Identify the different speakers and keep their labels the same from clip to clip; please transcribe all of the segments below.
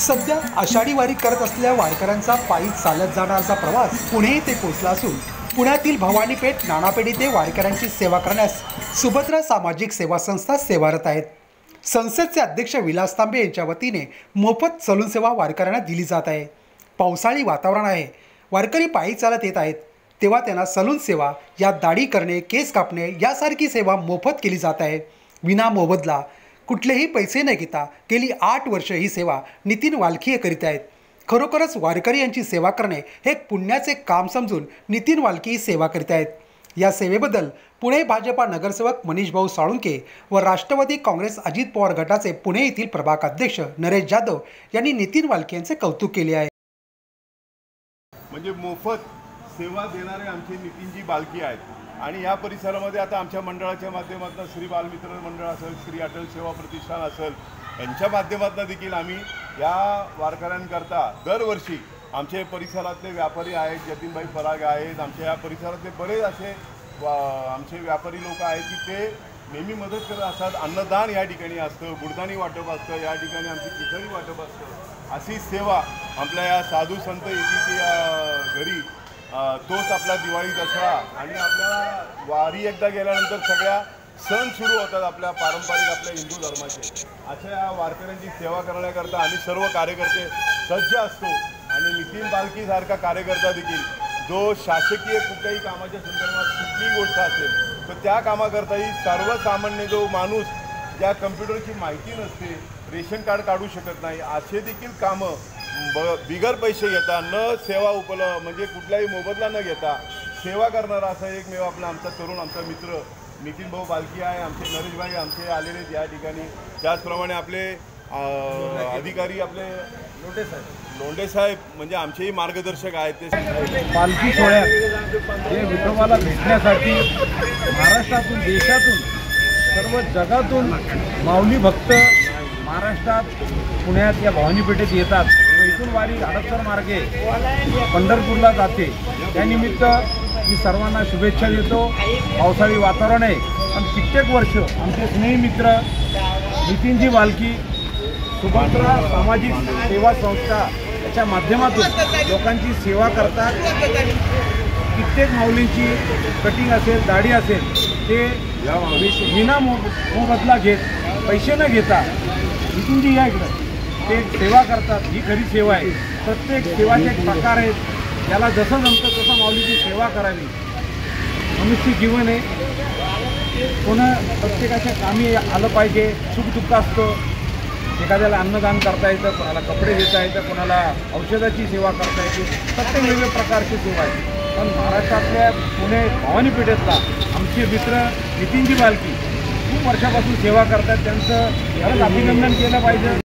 Speaker 1: सध्या आषाढी वारी करत असलेल्या वारकऱ्यांचा पायी चालत जाणारा प्रवास पुणे येथे पोहोचला असून पुण्यातील भवानीपेठ नाणापेठ येथे वारकऱ्यांची सेवा करण्यास सुभद्रा सामाजिक सेवा संस्था सेवारत आहेत। संस्थेचे अध्यक्ष विलास तांबे यांच्या वतीने मोफत सलून सेवा वारकऱ्यांना दिली जात आहे। पावसाळी वातावरण आहे, वारकरी पायी चालत येत आहेत, तेव्हा त्यांना सलून सेवा या दाढी करणे, केस कापणे यासारखी सेवा मोफत केली जात आहे। विना मोबदला कुठलेही पैसे न घेता गेली 8 वर्ष ही सेवा नितीन वालखी करीत आहेत। खरोखरच वारकरी यांची सेवा करणे हे पुण्याचे काम समजून नितीन वालखी ही सेवा करीत आहेत। या सेवेबद्दल पुणे भाजपा नगरसेवक मनीष भाऊ साळुंके व राष्ट्रवादी काँग्रेस अजित पवार गटाचे पुणे येथील प्रभाग अध्यक्ष नरेश जाधव यांनी नितीन वालखी यांचे कौतुक केले आहे।
Speaker 2: म्हणजे मोफत सेवा देणारे आमचे नितीनजी बालकी आहेत आणि या परिसरामध्ये आता आमच्या मंडळाच्या माध्यमातून श्री बालमित्र मंडळ असेल, श्री अटल सेवा प्रतिष्ठान असेल, यांच्या माध्यमातून देखील आम्ही या वारकऱ्यांकरता दरवर्षी आमचे परिसरातले व्यापारी आहेत, जतीनभाई फराग आहेत, आमच्या या परिसरातले बरेच असे आमचे व्यापारी लोक आहेत की ते नेहमी मदत करत असतात। अन्नदान या ठिकाणी असतं, गुडदाणी वाटप असतं, या ठिकाणी आमची खिचडी वाटप असतं। अशी सेवा आपल्या या साधू संत येथील घरी तोच आपला दिवाळी दसरा आणि आपल्याला वारी एकदा गेल्यानंतर सगळ्या सण सुरू होतात आपल्या पारंपरिक आपल्या हिंदू धर्माचे। अशा या वारकऱ्यांची सेवा करण्याकरता आम्ही सर्व कार्यकर्ते सज्ज असतो आणि नितीन बालकीसारखा कार्यकर्ता देखील जो शासकीय कुठल्याही कामाच्या संदर्भात कुठलीही गोष्ट असेल तर त्या कामाकरताही सर्वसामान्य जो माणूस ज्या कम्प्युटरची माहिती नसते, रेशन कार्ड काढू शकत नाही, असे देखील कामं बिगर पैसे घेता न सेवा उपलब्ध म्हणजे कुठलाही मोबदला न घेता सेवा करणारा असा एकमेव आपला आमचा तरुण आमचा मित्र नितीन भाऊ बालकी आहे। आमचे नरेशभाई आमचे आलेले या ठिकाणी, त्याचप्रमाणे आपले अधिकारी आपले लोंढे साहेब म्हणजे आमचेही मार्गदर्शक आहेत। ते
Speaker 3: पालखी सोहळ्यात जे विठोबाला भेटण्यासाठी महाराष्ट्रातून देशातून सर्व जगातून माऊली भक्त महाराष्ट्रात पुण्यात या भवानीपेठेत येतात व इथून वारी हडपसर मार्गे पंढरपूरला जाते। त्यानिमित्त मी सर्वांना शुभेच्छा देतो। पावसाळी वातावरण आहे पण कित्येक वर्ष आमचे स्नेही मित्र नितीनजी बालकी सुभद्रा सामाजिक सेवा संस्था याच्या माध्यमातून लोकांची सेवा करतात। कित्येक माऊलींची कटिंग असेल, दाढी असेल, ते विना मोबदला घेत, पैसे न घेता नितीनजी या इकडं ते सेवा करतात। ही खरी सेवा आहे। प्रत्येक सेवाचे एक प्रकार आहेत, त्याला जसं जमतं तसं माऊलीची सेवा करावी। मनुष्य जीवन आहे, कोणा प्रत्येकाच्या कामी आलं पाहिजे। सुखदुःख असतं, एखाद्याला अन्नदान करता येतं, कोणाला कपडे देता येतं, कोणाला औषधाची सेवा करता येते, प्रत्येक वेगवेगळ्या प्रकारची सेवा आहे। पण महाराष्ट्रातल्या पुणे भवानीपेठेतला आमचे मित्र नितीनजी बालकी खूप वर्षापासून सेवा करतात, त्यांचं खरंच अभिनंदन केलं पाहिजे।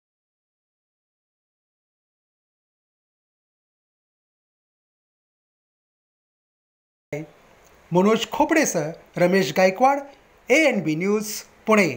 Speaker 1: मनोज खोपडेसह रमेश गायकवाड, ANB न्यूज पुणे।